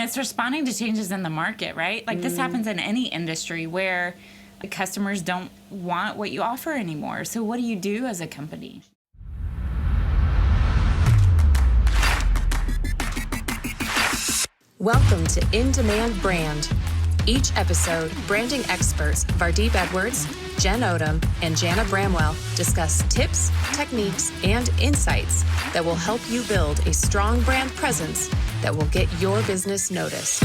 it's responding to changes in the market, right? Like this happens in any industry where the customers don't want what you offer anymore. So what do you do as a company? Welcome to In Demand Brand. Each episode, branding experts Vardeep Edwards, Jen Odom, and Jana Bramwell discuss tips, techniques, and insights that will help you build a strong brand presence that will get your business noticed.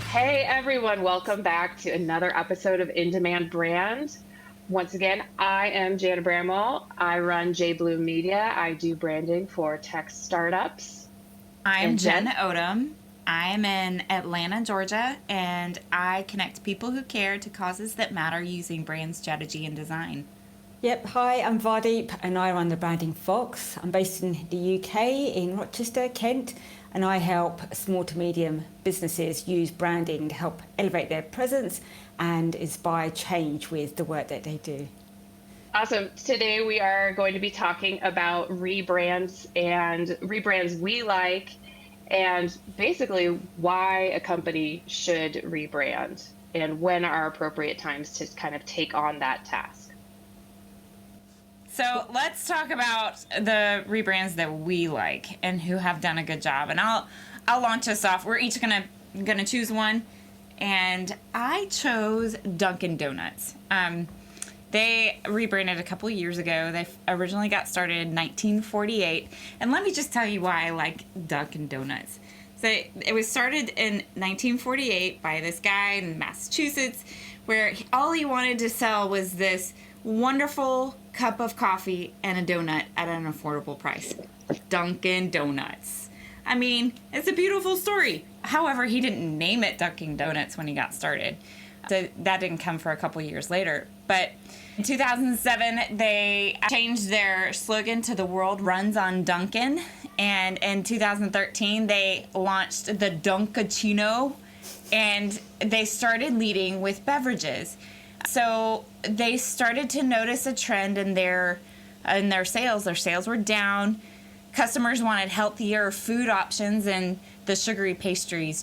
Hey everyone, welcome back to another episode of In Demand Brand. Once again, I am Jana Bramwell. I run J Blue Media. I do branding for tech startups. I'm Jen Odom. I'm in Atlanta, Georgia, and I connect people who care to causes that matter using brand strategy and design. Yep, hi, I'm Vardeep and I run the Branding Fox. I'm based in the UK, in Rochester, Kent, and I help small to medium businesses use branding to help elevate their presence and inspire change with the work that they do. Awesome. Today we are going to be talking about rebrands and rebrands we like, and basically why a company should rebrand and when are appropriate times to kind of take on that task. So let's talk about the rebrands that we like and who have done a good job. And I'll launch us off. We're each gonna choose one, and I chose Dunkin' Donuts. They rebranded a couple years ago. They originally got started in 1948, and let me just tell you why I like Dunkin' Donuts. So it was started in 1948 by this guy in Massachusetts, where all he wanted to sell was this wonderful cup of coffee and a donut at an affordable price. Dunkin' Donuts. I mean, it's a beautiful story. However, he didn't name it Dunkin' Donuts when he got started. So that didn't come for a couple years later. But in 2007, they changed their slogan to "The World Runs on Dunkin'." And in 2013, they launched the Dunkachino, and they started leading with beverages. So they started to notice a trend in their sales. Their sales were down. Customers wanted healthier food options, and the sugary pastries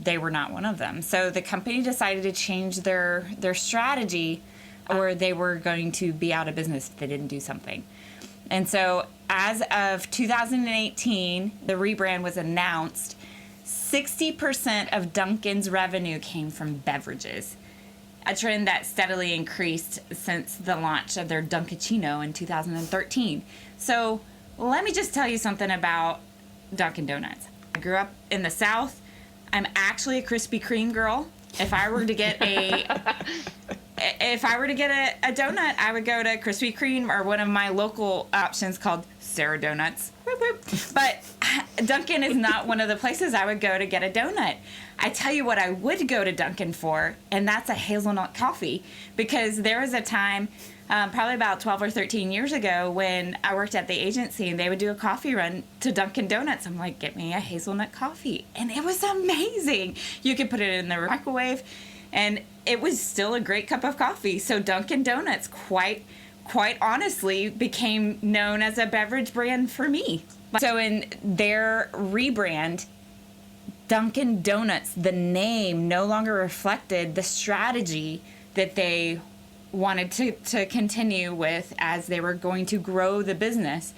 they were not one of them. So the company decided to change their strategy, or they were going to be out of business if they didn't do something. And so as of 2018, the rebrand was announced. 60% of Dunkin's revenue came from beverages, a trend that steadily increased since the launch of their Dunkachino in 2013. So let me just tell you something about Dunkin' Donuts. I grew up in the South. I'm actually a Krispy Kreme girl. If I were to get a donut, I would go to Krispy Kreme or one of my local options called Sarah Donuts. Whoop, whoop. But Dunkin' is not one of the places I would go to get a donut. I tell you what I would go to Dunkin' for, and that's a hazelnut coffee, because there was a time, probably about 12 or 13 years ago, when I worked at the agency and they would do a coffee run to Dunkin' Donuts. I'm like, get me a hazelnut coffee. And it was amazing. You could put it in the microwave, and it was still a great cup of coffee. So Dunkin' Donuts, quite honestly, became known as a beverage brand for me. So in their rebrand, Dunkin' Donuts, the name no longer reflected the strategy that they wanted to continue with as they were going to grow the business.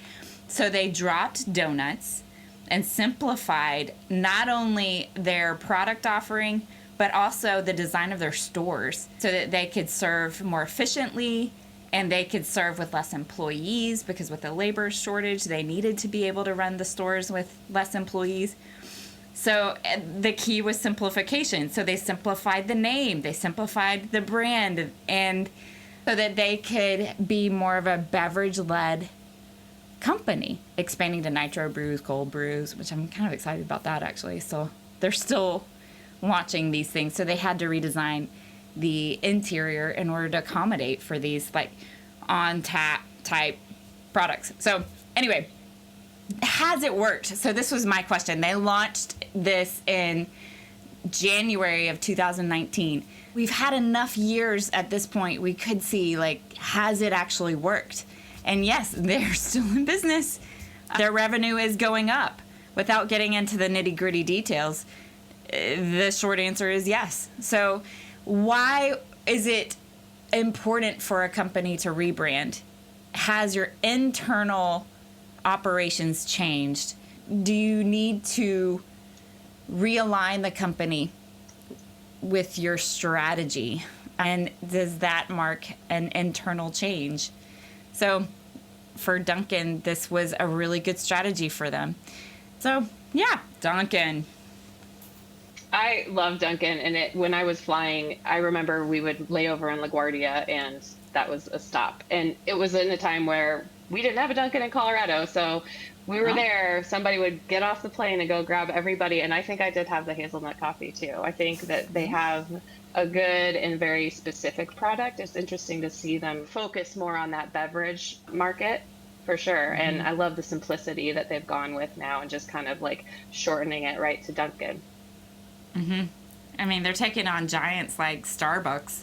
So they dropped donuts and simplified not only their product offering, but also the design of their stores so that they could serve more efficiently and they could serve with less employees, because with the labor shortage, they needed to be able to run the stores with less employees. So the key was simplification. So they simplified the name, they simplified the brand, and so that they could be more of a beverage-led company, expanding to nitro brews, cold brews, which I'm kind of excited about that, actually. So they're still launching these things. So they had to redesign the interior in order to accommodate for these like on tap type products. So anyway, has it worked? So this was my question. They launched this in January of 2019. We've had enough years at this point, we could see, like, has it actually worked? And yes, they're still in business. Their revenue is going up. Without getting into the nitty-gritty details, the short answer is yes. So why is it important for a company to rebrand? Has your internal operations changed? Do you need to realign the company with your strategy? And does that mark an internal change? So for Dunkin', this was a really good strategy for them. So yeah, Dunkin'. I love Dunkin', and when I was flying, I remember we would lay over in LaGuardia, and that was a stop. And it was in a time where we didn't have a Dunkin' in Colorado, so we were there. Somebody would get off the plane and go grab everybody, and I think I did have the hazelnut coffee too. I think that they have a good and very specific product. It's interesting to see them focus more on that beverage market. For sure. And I love the simplicity that they've gone with now and just kind of like shortening it right to Dunkin'. I mean, they're taking on giants like Starbucks,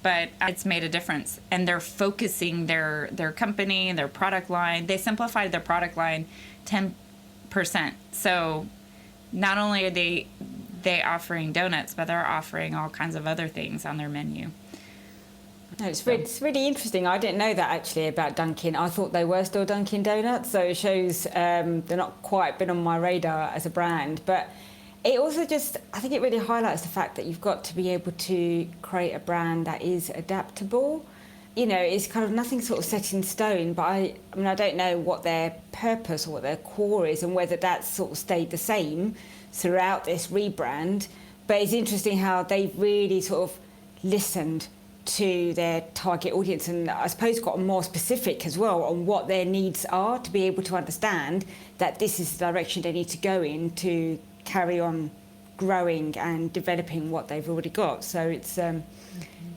but it's made a difference. And they're focusing their company, their product line. They simplified their product line 10%. So not only are they offering donuts, but they're offering all kinds of other things on their menu. No, it's really interesting. I didn't know that actually about Dunkin'. I thought they were still Dunkin' Donuts, so it shows they're not quite been on my radar as a brand. But it also I think it really highlights the fact that you've got to be able to create a brand that is adaptable. You know, it's kind of nothing sort of set in stone, but I mean, I don't know what their purpose or what their core is and whether that's sort of stayed the same throughout this rebrand. But it's interesting how they've really sort of listened to their target audience and I suppose got more specific as well on what their needs are to be able to understand that this is the direction they need to go in to carry on growing and developing what they've already got. So it's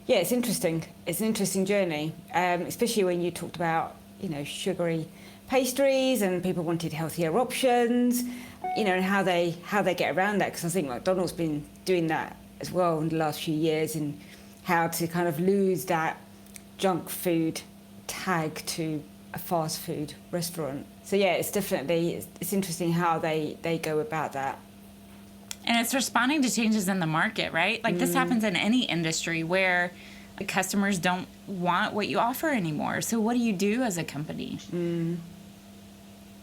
it's interesting. It's an interesting journey, especially when you talked about, you know, sugary pastries and people wanted healthier options, you know, and how they get around that, because I think McDonald's been doing that as well in the last few years, and how to kind of lose that junk food tag to a fast food restaurant. So yeah, it's definitely, it's interesting how they go about that. And it's responding to changes in the market, right? Like this happens in any industry where the customers don't want what you offer anymore. So what do you do as a company?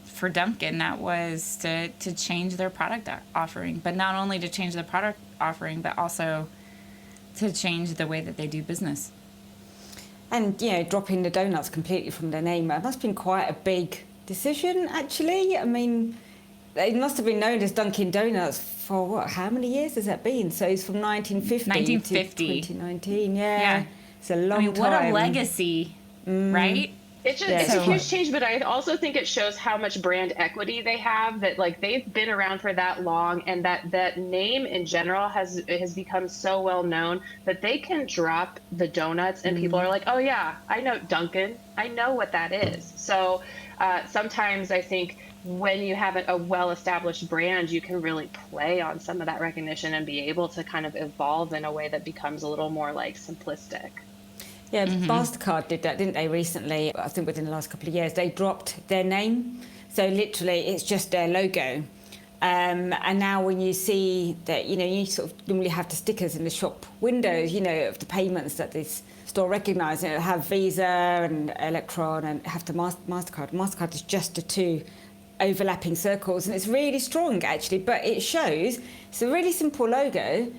For Dunkin', that was to change their product offering, but not only to change the product offering, but also to change the way that they do business. And, you know, dropping the donuts completely from their name, that's been quite a big decision, actually. I mean, it must have been known as Dunkin' Donuts for, what, how many years has that been? So it's from 1950 to 2019, yeah. It's a long time. What a legacy, right? It's a huge change, but I also think it shows how much brand equity they have, that like they've been around for that long, and that name in general has become so well known that they can drop the donuts and people are like, oh yeah, I know Dunkin', I know what that is. So sometimes I think when you have a well-established brand, you can really play on some of that recognition and be able to kind of evolve in a way that becomes a little more like simplistic. Yeah, MasterCard did that, didn't they, recently? I think within the last couple of years. They dropped their name. So literally, it's just their logo. And now when you see that, you know, you sort of normally have the stickers in the shop windows, you know, of the payments that this store recognises. It'll have Visa and Electron and have the MasterCard. MasterCard is just the two overlapping circles. And it's really strong, actually. But it shows, it's a really simple logo,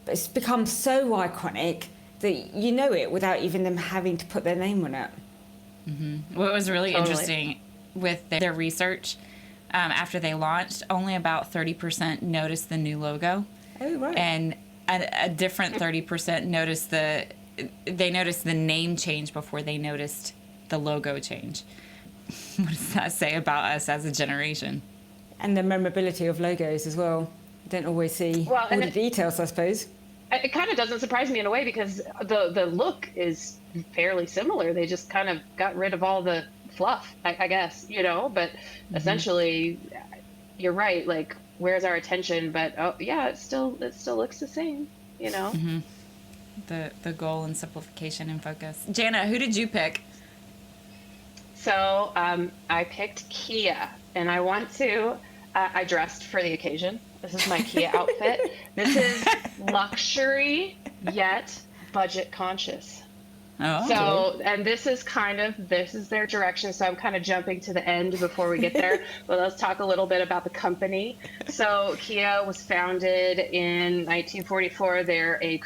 but it's become so iconic that you know it without even them having to put their name on it. What was really interesting with their research, after they launched, only about 30% noticed the new logo. Oh, right. And a different 30% noticed the name change before they noticed the logo change. What does that say about us as a generation? And the memorability of logos as well. You don't always see all the details, I suppose. It kind of doesn't surprise me in a way, because the look is fairly similar. They just kind of got rid of all the fluff, I guess, you know, but essentially you're right. Like, where's our attention? But oh yeah, it still looks the same, you know? The goal and simplification and focus. Jana, who did you pick? So I picked Kia, and I want to, I dressed for the occasion. This is my Kia outfit. This is luxury yet budget conscious. Oh. So, and this is their direction. So I'm kind of jumping to the end before we get there. But let's talk a little bit about the company. So Kia was founded in 1944. They're a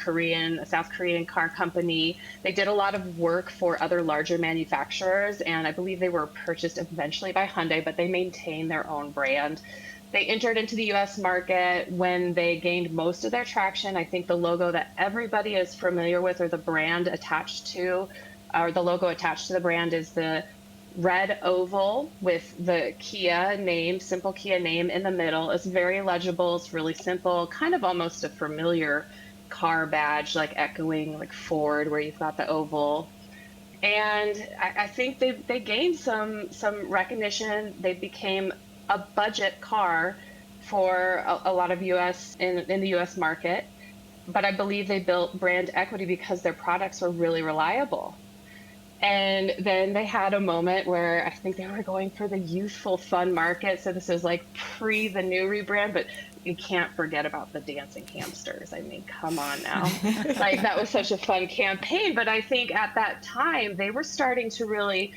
South Korean car company. They did a lot of work for other larger manufacturers, and I believe they were purchased eventually by Hyundai, but they maintain their own brand. They entered into the US market when they gained most of their traction. I think the logo that everybody is familiar with, or the brand attached to, or the logo attached to the brand, is the red oval with the Kia name, simple Kia name in the middle. It's very legible. It's really simple, kind of almost a familiar car badge, like echoing like Ford, where you've got the oval. And I think they gained some recognition. They became a budget car for a lot of in the US market, but I believe they built brand equity because their products were really reliable. And then they had a moment where I think they were going for the youthful fun market. So this was like pre the new rebrand, but you can't forget about the dancing hamsters. I mean, come on now. Like, that was such a fun campaign. But I think at that time they were starting to really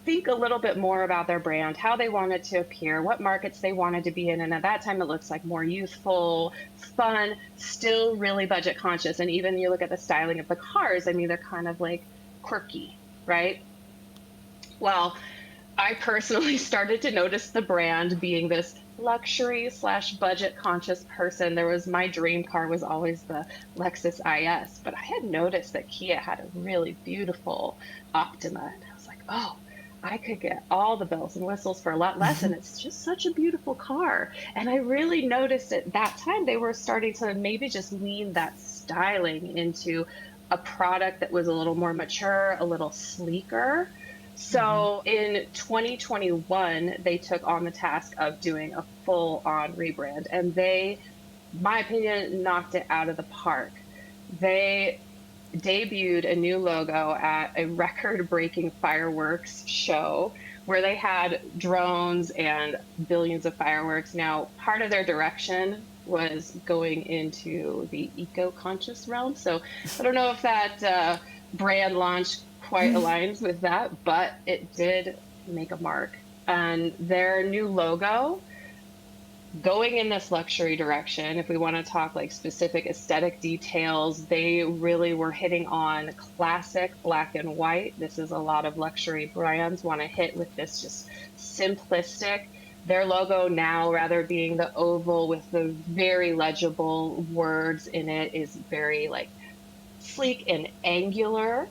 think a little bit more about their brand, how they wanted to appear, what markets they wanted to be in. And at that time, it looks like more youthful, fun, still really budget conscious. And even you look at the styling of the cars, I mean, they're kind of like quirky, right? Well, I personally started to notice the brand being this luxury / budget conscious person. My dream car was always the Lexus IS, but I had noticed that Kia had a really beautiful Optima. And I was like, oh, I could get all the bells and whistles for a lot less, and it's just such a beautiful car. And I really noticed at that time they were starting to maybe just lean that styling into a product that was a little more mature, a little sleeker. So in 2021, they took on the task of doing a full-on rebrand, and they, in my opinion, knocked it out of the park. They debuted a new logo at a record-breaking fireworks show where they had drones and billions of fireworks. Now, part of their direction was going into the eco-conscious realm. So I don't know if that brand launch quite aligns with that, but it did make a mark. And their new logo, going in this luxury direction, if we want to talk like specific aesthetic details, they really were hitting on classic black and white. This is a lot of luxury brands want to hit with this just simplistic. Their logo now, rather being the oval with the very legible words in it, is very like sleek and angular.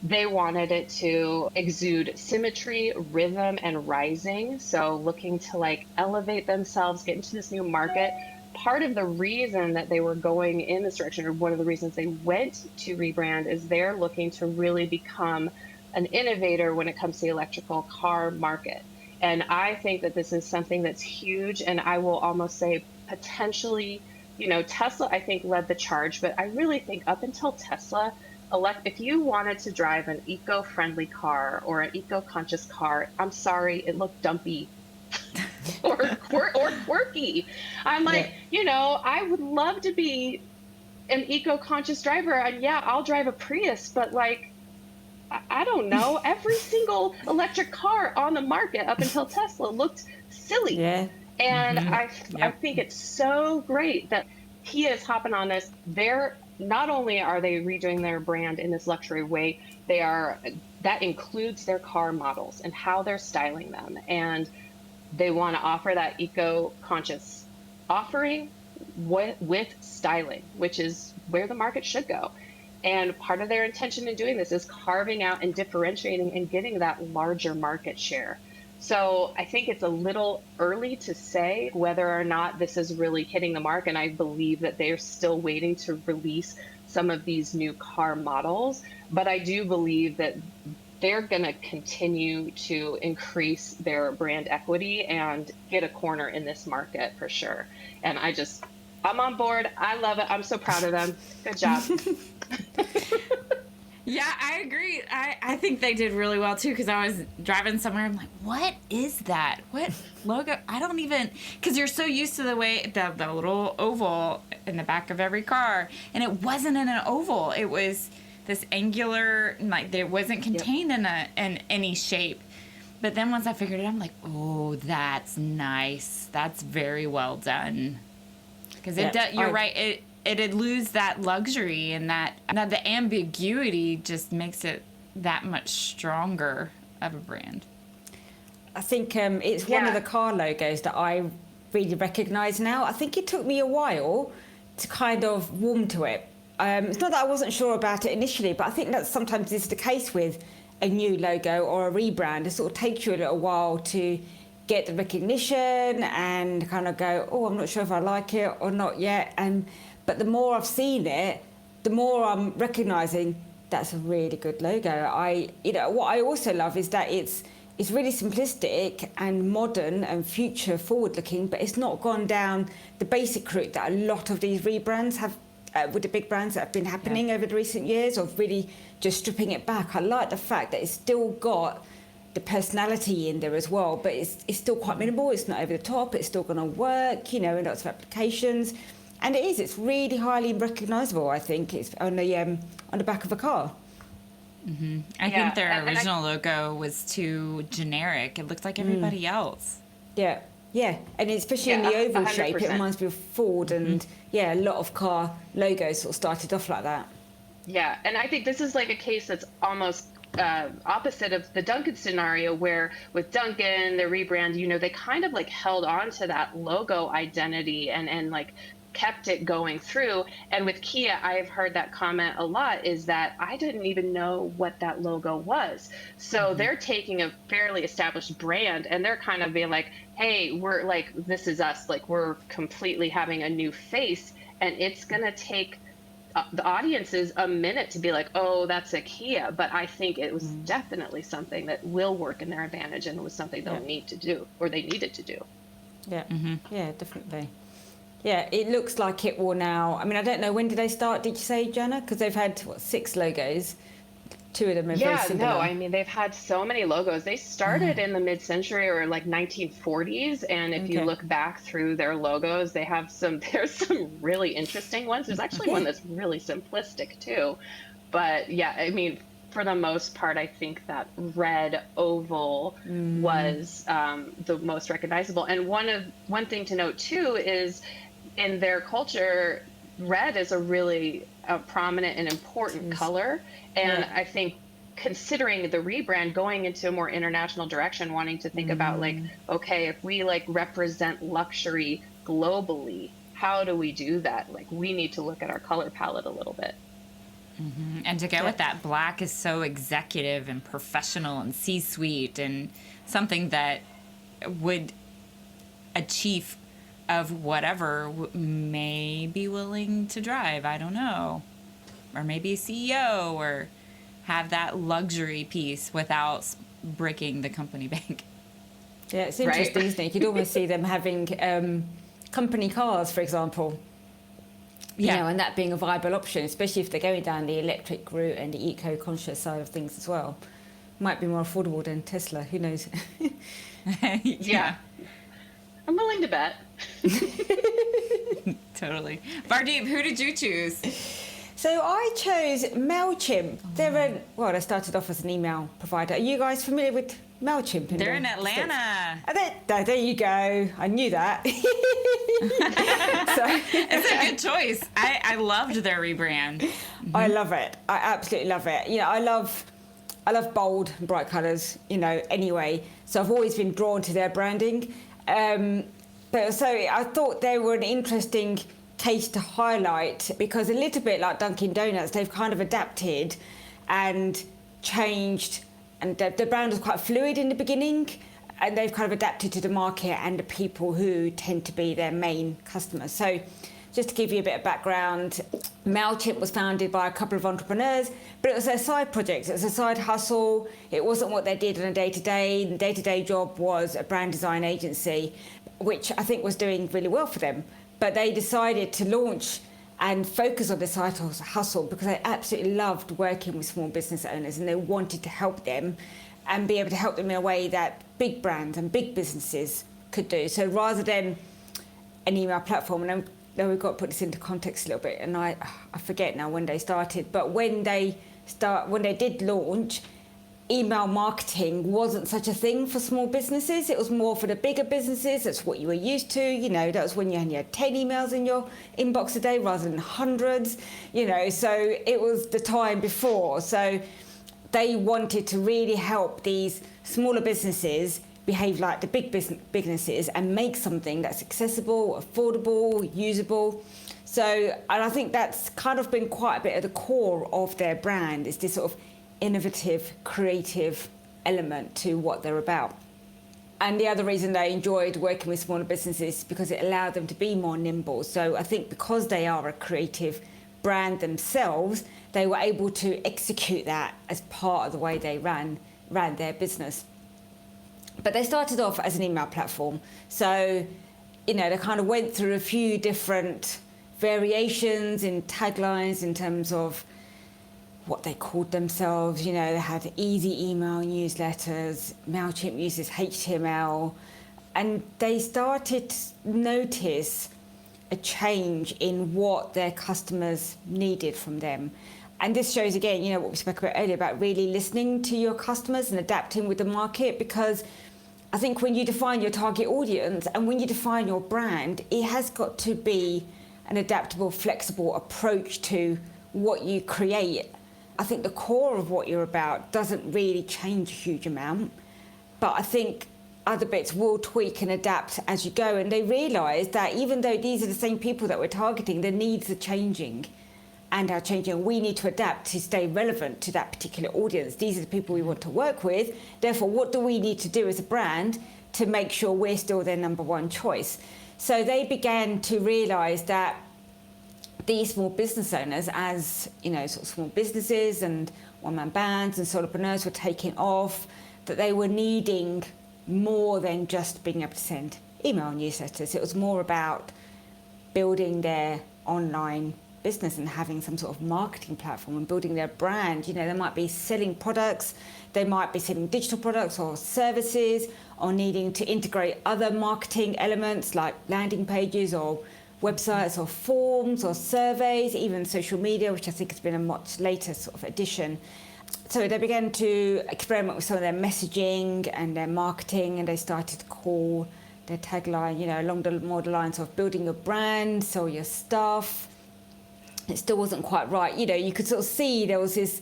They wanted it to exude symmetry, rhythm, and rising. So looking to like elevate themselves, get into this new market. Part of the reason that they were going in this direction, or one of the reasons they went to rebrand, is they're looking to really become an innovator when it comes to the electrical car market. And I think that this is something that's huge. And I will almost say potentially, Tesla, I think, led the charge. But I really think up until Tesla, if you wanted to drive an eco-friendly car or an eco-conscious car, I'm sorry, it looked dumpy or quirky. I'm like, I would love to be an eco-conscious driver. And yeah, I'll drive a Prius, but like, I don't know, every single electric car on the market up until Tesla looked silly. Yeah. And I think it's so great that Kia is hopping on this. Not only are they redoing their brand in this luxury way, that includes their car models and how they're styling them. And they want to offer that eco-conscious offering with styling, which is where the market should go. And part of their intention in doing this is carving out and differentiating and getting that larger market share. So I think it's a little early to say whether or not this is really hitting the mark. And I believe that they're still waiting to release some of these new car models. But I do believe that they're going to continue to increase their brand equity and get a corner in this market for sure. And I'm on board. I love it. I'm so proud of them. Good job. Yeah, I agree. I think they did really well too, because I was driving somewhere. I'm like, what is that? What logo? I don't even, because you're so used to the way the little oval in the back of every car, and it wasn't in an oval. It was this angular, like it wasn't contained in any shape. But then once I figured it out, I'm like, oh, that's nice. That's very well done. Because you're right. It'd lose that luxury, and that the ambiguity just makes it that much stronger of a brand. I think it's one of the car logos that I really recognise now. I think it took me a while to kind of warm to it. It's not that I wasn't sure about it initially, but I think that sometimes is the case with a new logo or a rebrand. It sort of takes you a little while to get the recognition and kind of go, oh, I'm not sure if I like it or not yet. But the more I've seen it, the more I'm recognising that's a really good logo. What I also love is that it's really simplistic and modern and future forward looking, but it's not gone down the basic route that a lot of these rebrands have with the big brands that have been happening over the recent years, of really just stripping it back. I like the fact that it's still got the personality in there as well, but it's still quite minimal. It's not over the top. It's still going to work, in lots of applications. And it's really highly recognisable, I think. It's on the back of a car. Mm-hmm. I think their original logo was too generic. It looked like everybody else. Yeah, and especially in the oval 100%. Shape, it reminds me of Ford, and a lot of car logos sort of started off like that. Yeah, and I think this is like a case that's almost opposite of the Dunkin' scenario, where with Dunkin', the rebrand, they kind of like held on to that logo identity and like kept it going through. And with Kia, I've heard that comment a lot, is that I didn't even know what that logo was. So they're taking a fairly established brand and they're kind of being like, hey, we're like, this is us, like we're completely having a new face, and it's going to take the audiences a minute to be like, oh, that's a Kia. But I think it was definitely something that will work in their advantage, and it was something they'll need to do, or they needed to do. Yeah, yeah, definitely. Yeah, it looks like it will now. I mean, I don't know, when did they start, did you say, Jana? Because they've had, 6 logos. 2 of them are very similar. Yeah, no, I mean, they've had so many logos. They started in the mid-century, or like 1940s. And if you look back through their logos, there's some really interesting ones. There's actually one that's really simplistic too. But yeah, I mean, for the most part, I think that red oval was the most recognizable. And one thing to note too is, in their culture, red is a really prominent and important color. And I think, considering the rebrand, going into a more international direction, wanting to think about like, okay, if we like represent luxury globally, how do we do that? Like, we need to look at our color palette a little bit. And to go with that, black is so executive and professional and C-suite, and something that would a chief of whatever may be willing to drive. I don't know. Or maybe a CEO, or have that luxury piece without breaking the company bank. Yeah, it's interesting, isn't it? You could almost see them having company cars, for example. And that being a viable option, especially if they're going down the electric route and the eco-conscious side of things as well. Might be more affordable than Tesla, who knows? Yeah. I'm willing to bet. Totally. Vardeep, who did you choose? So I chose MailChimp. They started off as an email provider. Are you guys familiar with MailChimp? They're in Atlanta. There you go. I knew that. It's a good choice. I loved their rebrand. I love it. I absolutely love it. I love bold and bright colours, anyway. So I've always been drawn to their branding. So I thought they were an interesting case to highlight, because a little bit like Dunkin' Donuts, they've kind of adapted and changed, and the brand was quite fluid in the beginning, and they've kind of adapted to the market and the people who tend to be their main customers. So just to give you a bit of background, MailChimp was founded by a couple of entrepreneurs, but it was their side project. It was a side hustle. It wasn't what they did on a day-to-day. The day-to-day job was a brand design agency, which I think was doing really well for them. But they decided to launch and focus on the side hustle because they absolutely loved working with small business owners and they wanted to help them and be able to help them in a way that big brands and big businesses could do. So rather than an email platform, and then we've got to put this into context a little bit, and I forget now when they started, but when they did launch, email marketing wasn't such a thing for small businesses. It was more for the bigger businesses. That's what you were used to. That was when you only had 10 emails in your inbox a day rather than hundreds. So it was the time before. So they wanted to really help these smaller businesses behave like the big businesses and make something that's accessible, affordable, usable. So, and I think that's kind of been quite a bit at the core of their brand, is this sort of innovative, creative element to what they're about. And the other reason they enjoyed working with smaller businesses is because it allowed them to be more nimble. So I think because they are a creative brand themselves, they were able to execute that as part of the way they ran their business. But they started off as an email platform. So, they kind of went through a few different variations in taglines in terms of what they called themselves. They had easy email newsletters, MailChimp uses HTML, and they started to notice a change in what their customers needed from them. And this shows again, what we spoke about earlier about really listening to your customers and adapting with the market, because I think when you define your target audience and when you define your brand, it has got to be an adaptable, flexible approach to what you create. I think the core of what you're about doesn't really change a huge amount, but I think other bits will tweak and adapt as you go. And they realise that even though these are the same people that we're targeting, their needs are changing and are changing. We need to adapt to stay relevant to that particular audience. These are the people we want to work with. Therefore, what do we need to do as a brand to make sure we're still their number one choice? So they began to realise that these small business owners, as sort of small businesses and one-man bands and solopreneurs were taking off, that they were needing more than just being able to send email newsletters. It was more about building their online business and having some sort of marketing platform and building their brand. They might be selling products, they might be selling digital products or services, or needing to integrate other marketing elements like landing pages or websites or forms or surveys, even social media, which I think has been a much later sort of addition. So they began to experiment with some of their messaging and their marketing, and they started to call their tagline, along the more the lines of building your brand, sell your stuff. It still wasn't quite right. You could sort of see there was this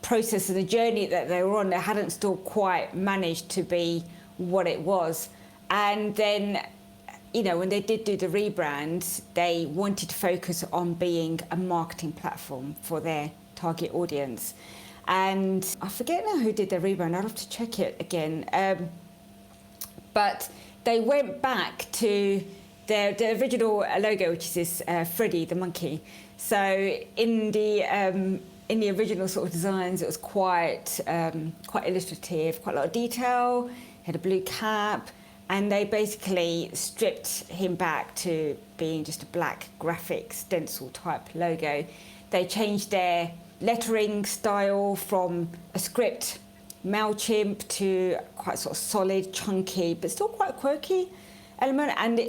process of the journey that they were on that hadn't still quite managed to be what it was. And then when they did do the rebrand, they wanted to focus on being a marketing platform for their target audience. And I forget now who did the rebrand. I'll have to check it again. But they went back to their original logo, which is this Freddy the monkey. So in the original sort of designs, it was quite illustrative, quite a lot of detail. He had a blue cap. And they basically stripped him back to being just a black graphic stencil type logo. They changed their lettering style from a script MailChimp to quite sort of solid, chunky, but still quite quirky element. And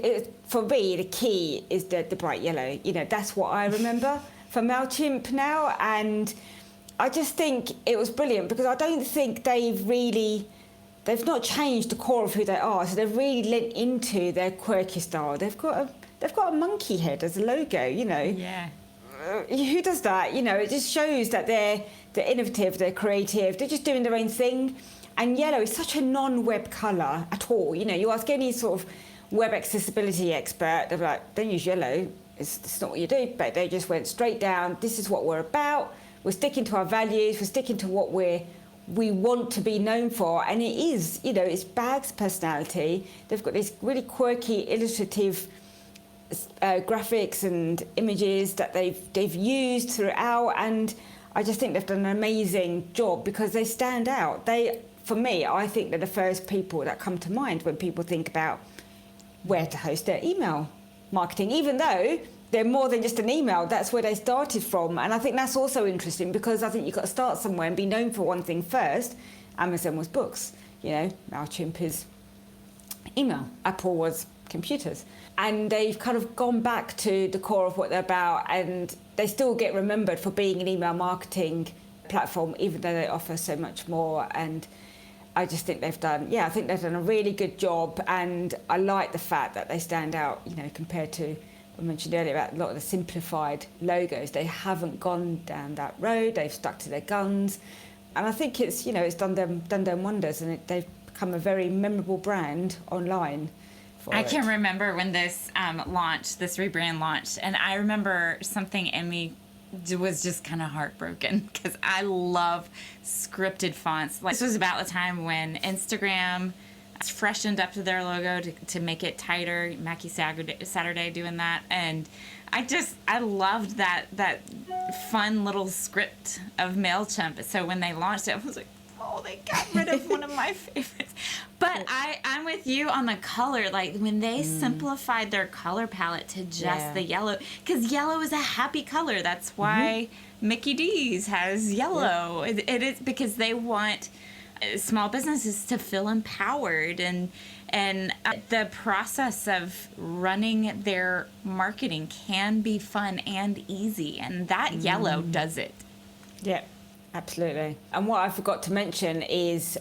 for me, the key is the bright yellow. That's what I remember from MailChimp now. And I just think it was brilliant because I don't think they've not changed the core of who they are, so they've really lent into their quirky style. They've got a monkey head as a logo, Yeah. Who does that? It just shows that they're innovative, they're creative, they're just doing their own thing. And yellow is such a non-web colour at all. You ask any sort of web accessibility expert, they're like, don't use yellow, it's not what you do. But they just went straight down, this is what we're about, we're sticking to our values, we're sticking to what we want to be known for, and it is, it's Bag's personality. They've got these really quirky, illustrative graphics and images that they've used throughout, and I just think they've done an amazing job because they stand out. For me, I think they're the first people that come to mind when people think about where to host their email marketing, even though they're more than just an email. That's where they started from. And I think that's also interesting, because I think you've got to start somewhere and be known for one thing first. Amazon was books, MailChimp is email, Apple was computers. And they've kind of gone back to the core of what they're about, and they still get remembered for being an email marketing platform, even though they offer so much more. And I just think they've done a really good job. And I like the fact that they stand out, compared to, I mentioned earlier about a lot of the simplified logos. They haven't gone down that road. They've stuck to their guns, and I think it's done them wonders, and they've become a very memorable brand online. I can remember when this this rebrand launched, and I remember something in me was just kind of heartbroken, because I love scripted fonts. Like, this was about the time when Instagram freshened up to their logo to make it tighter. Mackie Saturday doing that, and I loved that fun little script of MailChimp. So when they launched it, I was like, oh, they got rid of one of my favorites. But I'm with you on the color. Like, when they simplified their color palette to just the yellow, because yellow is a happy color. That's why Mickey D's has yellow. Yeah. It is because they want small businesses to feel empowered, and the process of running their marketing can be fun and easy, and that yellow does it. Yeah, absolutely. And what I forgot to mention is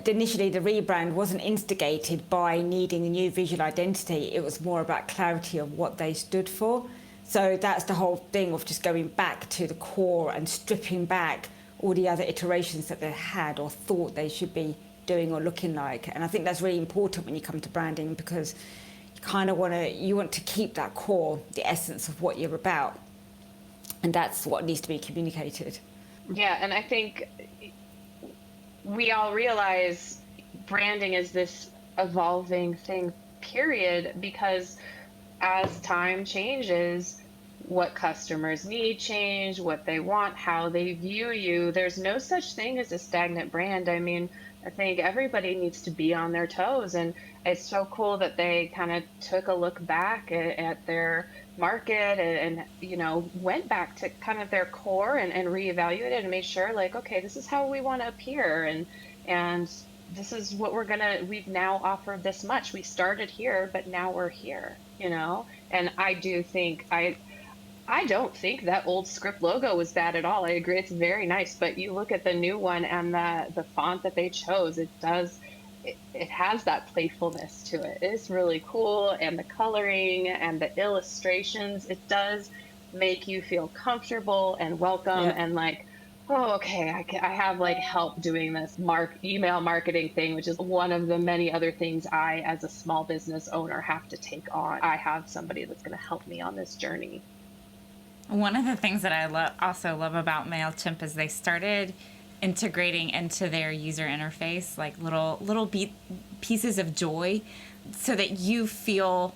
initially the rebrand wasn't instigated by needing a new visual identity. It was more about clarity of what they stood for. So that's the whole thing of just going back to the core and stripping back all the other iterations that they had or thought they should be doing or looking like. And I think that's really important when you come to branding, because you kind of want to keep that core, the essence of what you're about. And that's what needs to be communicated. Yeah, and I think we all realize branding is this evolving thing, period, because as time changes, what customers need change, what they want, how they view you. There's no such thing as a stagnant brand. I mean, I think everybody needs to be on their toes, and it's so cool that they kind of took a look back at their market and went back to kind of their core and reevaluated and made sure, like, okay, this is how we want to appear, and this is what we've now offered this much. We started here, but now we're here, and I don't think that old script logo was bad at all. I agree, it's very nice, but you look at the new one and the font that they chose, it has that playfulness to it. It's really cool, and the coloring and the illustrations, it does make you feel comfortable and welcome, and like, oh, okay, I have like help doing this email marketing thing, which is one of the many other things I, as a small business owner, have to take on. I have somebody that's going to help me on this journey. One of the things that I also love about MailChimp is they started integrating into their user interface like little pieces of joy, so that you feel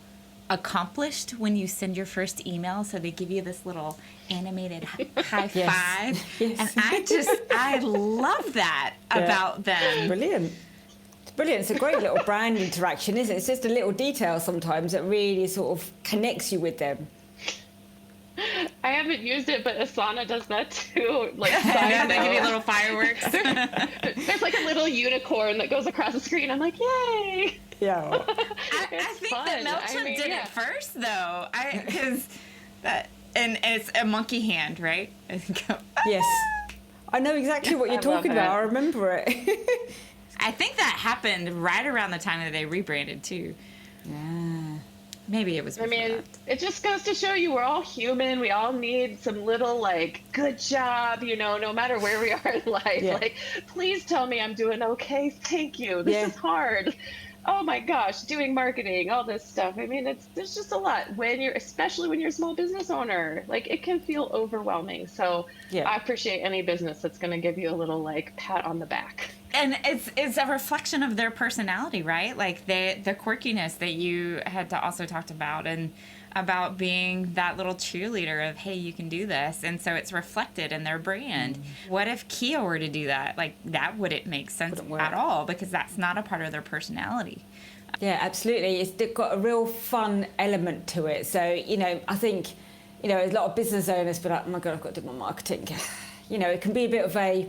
accomplished when you send your first email. So they give you this little animated high five. Yes. And I love that about them. Brilliant. It's brilliant. It's a great little brand interaction, isn't it? It's just a little detail sometimes that really sort of connects you with them. I haven't used it, but Asana does that too. Like, they give you little fireworks. There's like a little unicorn that goes across the screen. I'm like, yay! Yeah. I think that MailChimp did it first, though. And it's a monkey hand, right? Yes. I know exactly what you're talking about. I remember it. I think that happened right around the time that they rebranded too. Yeah. Maybe it was before that. It just goes to show you we're all human. We all need some little, like, good job, no matter where we are in life. Yeah. Like, please tell me I'm doing okay. Thank you. This is hard. Oh my gosh, doing marketing, all this stuff. I mean, there's just a lot especially when you're a small business owner. Like, it can feel overwhelming. So I appreciate any business that's going to give you a little, like, pat on the back. And it's a reflection of their personality, right? Like the quirkiness that you had also talked about. And about being that little cheerleader of, hey, you can do this. And so it's reflected in their brand. What if Kia were to do that? Like, that wouldn't make sense at all, because that's not a part of their personality. Yeah, absolutely. It's got a real fun element to it. So, I think, a lot of business owners be like, oh my God, I've got to do my marketing. It can be a bit of a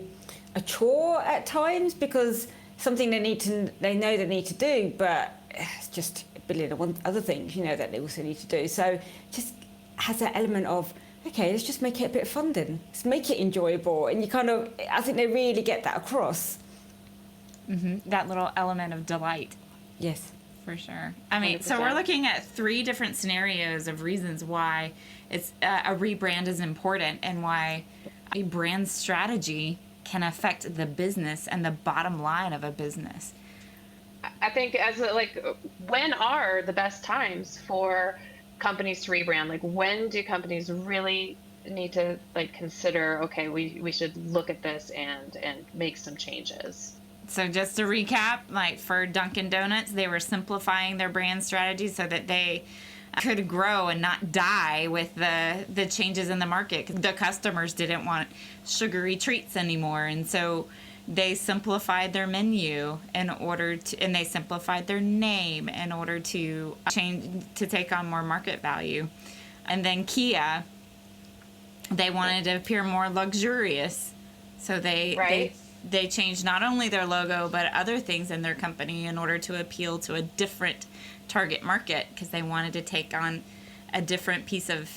chore at times, because something they know they need to do, but it's just a billion other things, that they also need to do. So just has that element of, okay, let's just make it a bit of fun then. Let's make it enjoyable. And I think they really get that across. That little element of delight. Yes. For sure. I mean, 100%. So we're looking at 3 different scenarios of reasons why it's a rebrand is important, and why a brand strategy can affect the business and the bottom line of a business. I think when are the best times for companies to rebrand? Like, when do companies really need to consider, okay, we should look at this and make some changes? So just to recap, for Dunkin' Donuts, they were simplifying their brand strategy so that they could grow and not die with the changes in the market. The customers didn't want sugary treats anymore, and so they simplified their menu and they simplified their name in order to change to take on more market value. And then Kia, they wanted to appear more luxurious, so they changed not only their logo but other things in their company in order to appeal to a different target market, because they wanted to take on a different piece of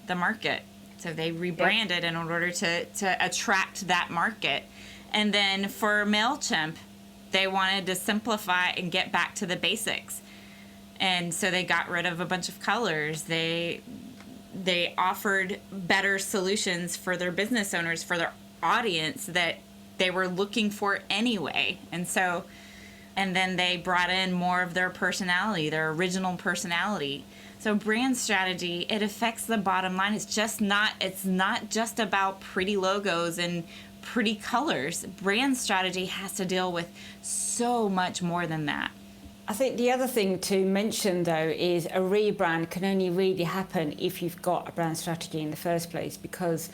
the market. So they rebranded in order to attract that market. And then for MailChimp, they wanted to simplify and get back to the basics. And so they got rid of a bunch of colors. They offered better solutions for their business owners, for their audience that they were looking for anyway. And then they brought in more of their personality, their original personality. So brand strategy, it affects the bottom line. It's not just about pretty logos and pretty colors. Brand strategy has to deal with so much more than that. I think the other thing to mention, though, is a rebrand can only really happen if you've got a brand strategy in the first place, because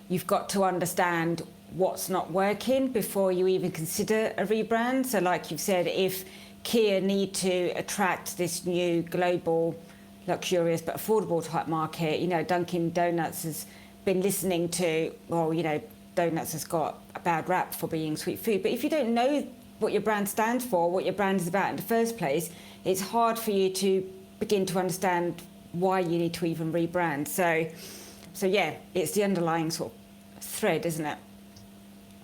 you've got to understand what's not working before you even consider a rebrand. So like you've said, if Kia need to attract this new global, luxurious but affordable type market, Dunkin' Donuts has been listening to, donuts has got a bad rap for being sweet food. But if you don't know what your brand stands for, what your brand is about in the first place, it's hard for you to begin to understand why you need to even rebrand. So yeah, it's the underlying sort of thread, isn't it?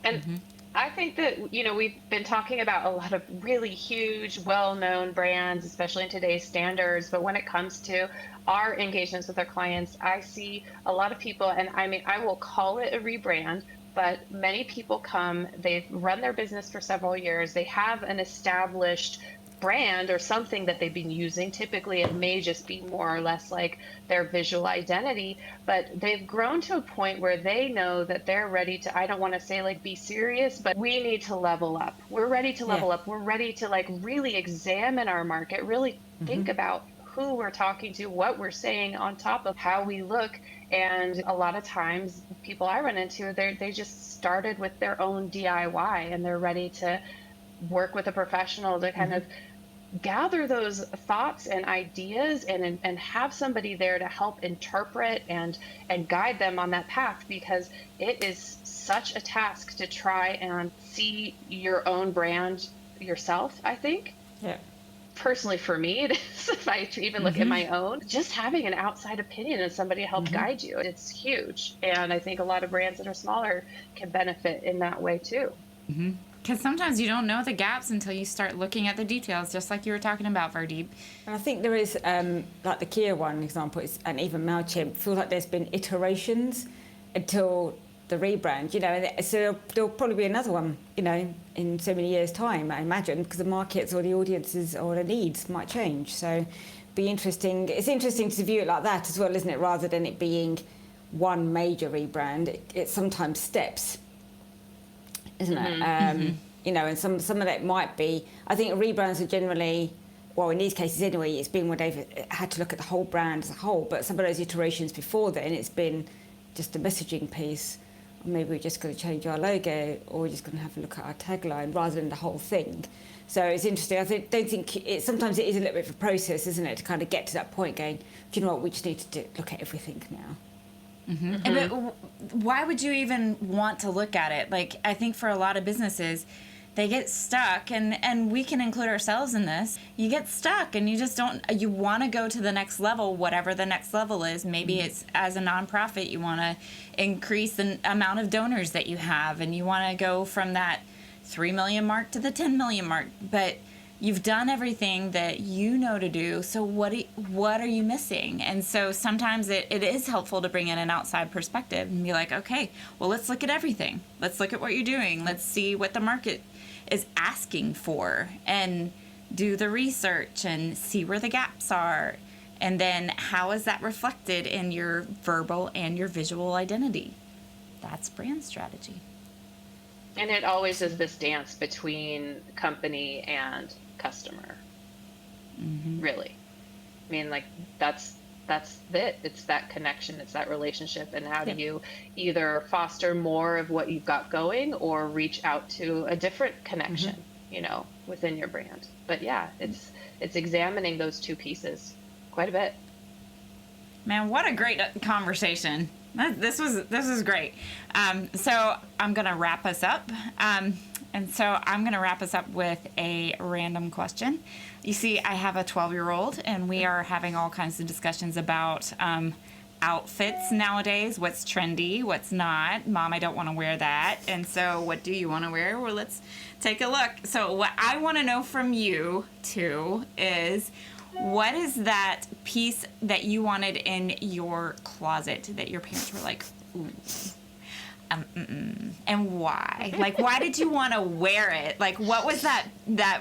And I think that, we've been talking about a lot of really huge, well-known brands, especially in today's standards. But when it comes to our engagements with our clients, I see a lot of people, and I will call it a rebrand, but many people come, they've run their business for several years, they have an established brand or something that they've been using. Typically, it may just be more or less like their visual identity, but they've grown to a point where they know that they're ready to, I don't want to say be serious, but we need to level up. We're ready to level up. We're ready to really examine our market, really think about who we're talking to, what we're saying, on top of how we look. And a lot of times people I run into, they just started with their own DIY, and they're ready to work with a professional to kind of gather those thoughts and ideas and have somebody there to help interpret and guide them on that path, because it is such a task to try and see your own brand yourself, I think. Yeah. Personally, for me, it is, if I even look at my own, just having an outside opinion and somebody to help guide you, it's huge. And I think a lot of brands that are smaller can benefit in that way too. Because sometimes you don't know the gaps until you start looking at the details, just like you were talking about, Vardeep. And I think there is, like the Kia one example, and even MailChimp, feel like there's been iterations until the rebrand, and so there'll probably be another one, in so many years' time, I imagine, because the markets or the audiences or the needs might change. So be interesting. It's interesting to view it like that as well, isn't it? Rather than it being one major rebrand, it's sometimes steps, isn't it? And some of that might be, I think rebrands are generally well, in these cases anyway, it's been when they've had to look at the whole brand as a whole. But some of those iterations before then, it's been just a messaging piece. Or maybe we're just going to change our logo, or we're just going to have a look at our tagline rather than the whole thing. So it's interesting. Don't think sometimes it is a little bit of a process, isn't it, to kind of get to that point going, do you know what, we just need to look at everything now. Mm-hmm. Mm-hmm. But why would you even want to look at it? Like, I think for a lot of businesses, they get stuck, and we can include ourselves in this. You get stuck and you just don't, you want to go to the next level, whatever the next level is. Maybe it's as a nonprofit, you want to increase the amount of donors that you have, and you want to go from that 3 million mark to the 10 million mark. But you've done everything that you know to do, so what are you missing? And so sometimes it is helpful to bring in an outside perspective and be like, okay, well, let's look at everything. Let's look at what you're doing. Let's see what the market is asking for, and do the research and see where the gaps are. And then how is that reflected in your verbal and your visual identity? That's brand strategy. And it always is this dance between company and customer. Mm-hmm. Really. I mean, like, that's it. It's that connection. It's that relationship. And how do you either foster more of what you've got going or reach out to a different connection, within your brand. But yeah, it's examining those two pieces quite a bit. Man, what a great conversation. This was great. So I'm going to wrap us up. And so I'm going to wrap us up with a random question. You see, I have a 12-year-old, and we are having all kinds of discussions about outfits nowadays. What's trendy? What's not? Mom, I don't want to wear that. And so what do you want to wear? Well, let's take a look. So what I want to know from you, too, is what is that piece that you wanted in your closet that your parents were like, ooh? And why? Like, why did you want to wear it? Like, what was that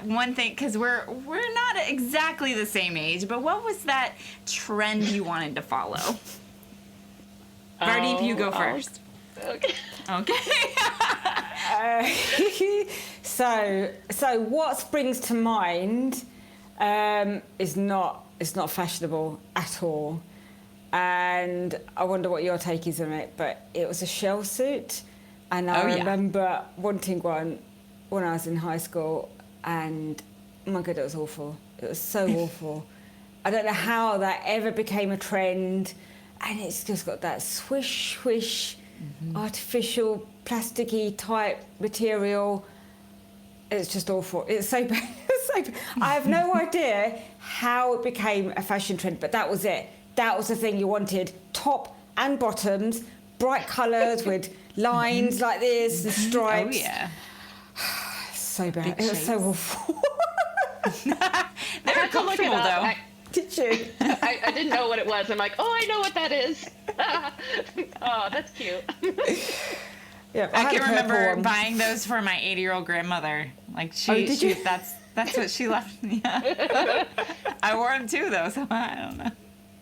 one thing? Because we're not exactly the same age, but what was that trend you wanted to follow? Vardeep, you go first. Okay. So what springs to mind is not fashionable at all. And I wonder what your take is on it, but it was a shell suit, and I remember wanting one when I was in high school, and oh my God, it was awful. It was so awful. I don't know how that ever became a trend, and it's just got that swish, artificial, plasticky type material. It's just awful. It's so bad. I have no idea how it became a fashion trend, but that was it. That was the thing you wanted. Top and bottoms, bright colours with lines like this, the stripes. Oh, yeah. So bad. It was so awful. They were comfortable, though. Did you? I didn't know what it was. I'm like, oh, I know what that is. Oh, that's cute. Yeah, I can remember buying those for my 80-year-old grandmother. Like, that's what she left me. I wore them too, though, so I don't know.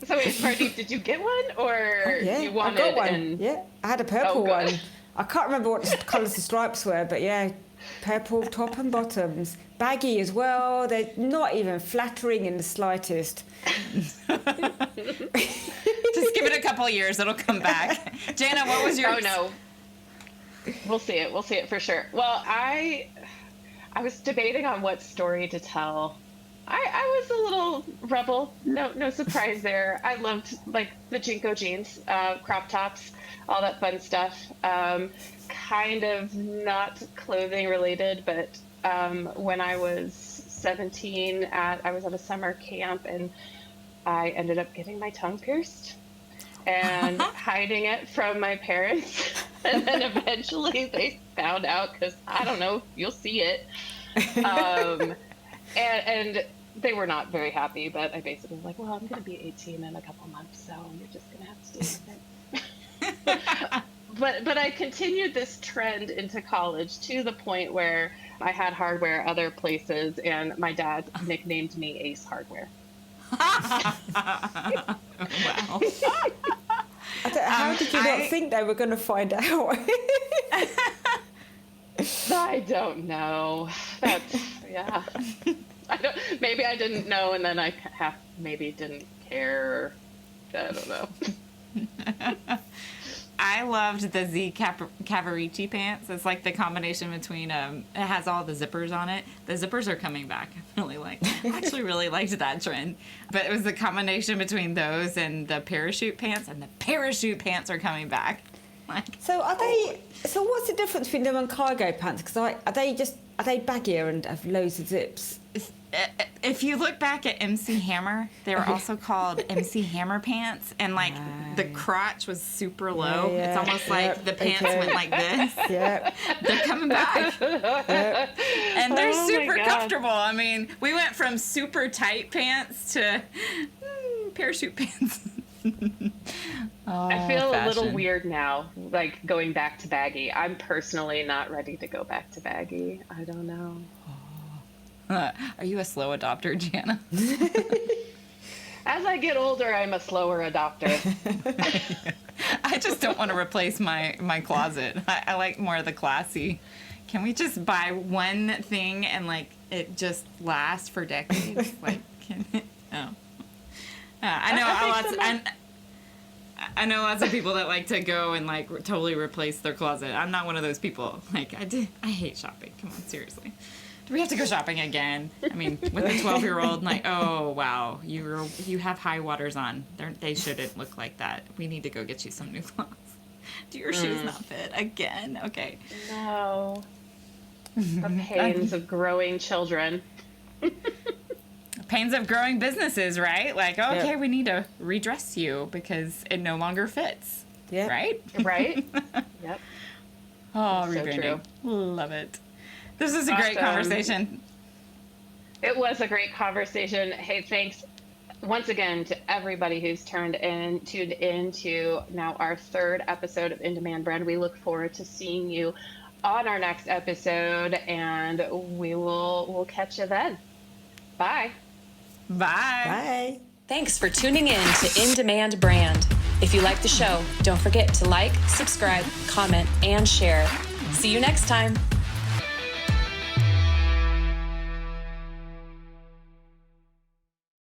So wait, Vardeep, did you get one, or you wanted? I got one. Yeah, I had a purple one. I can't remember what colours the stripes were, but yeah, purple top and bottoms. Baggy as well. They're not even flattering in the slightest. Just give it a couple of years, it'll come back. Jana, what was yours? Oh no, we'll see it. We'll see it for sure. Well, I was debating on what story to tell. I was a little rebel. No surprise there. I loved like the Jinko jeans, crop tops, all that fun stuff. Kind of not clothing related, but when I was 17, I was at a summer camp, and I ended up getting my tongue pierced and hiding it from my parents. And then eventually they found out, because I don't know, you'll see it. And they were not very happy, but I basically was like, well, I'm going to be 18 in a couple months, so you're just going to have to stay with it. But I continued this trend into college to the point where I had hardware other places, and my dad nicknamed me Ace Hardware. Wow. How did you not think they were going to find out? I don't know. Yeah. Maybe I didn't know, and then I maybe didn't care. I don't know. I loved the Z Cavarici pants. It's like the combination between it has all the zippers on it. The zippers are coming back. I actually really liked that trend. But it was the combination between those and the parachute pants, and the parachute pants are coming back. So what's the difference between them and cargo pants? Because are they baggier and have loads of zips? If you look back at MC Hammer, they were also called MC Hammer pants, and the crotch was super low. Yeah, it's almost like the pants went like this. Yeah, they're coming back, and they're super comfortable. I mean, we went from super tight pants to parachute pants. I feel a little weird now, like going back to baggy. I'm personally not ready to go back to baggy. I don't know. Are you a slow adopter, Jana? As I get older, I'm a slower adopter. I just don't want to replace my closet. I like more of the classy. Can we just buy one thing and it just lasts for decades? No. I know lots of people that like to go and totally replace their closet. I'm not one of those people. I hate shopping. Come on, seriously. Do we have to go shopping again? I mean, with a 12-year-old, oh wow, you have high waters on. They shouldn't look like that. We need to go get you some new clothes. Do your shoes not fit again? Okay. No. The pains of growing children. Pains of growing businesses, right? We need to redress you because it no longer fits. Yeah. Right? Right? Yep. Oh, So rebranding. true. Love it. This is a great conversation. It was a great conversation. Hey, thanks once again to everybody who's tuned in to now our third episode of In Demand Brand. We look forward to seeing you on our next episode, and we'll catch you then. Bye. Bye. Bye. Thanks for tuning in to In Demand Brand. If you like the show, don't forget to like, subscribe, comment, and share. See you next time.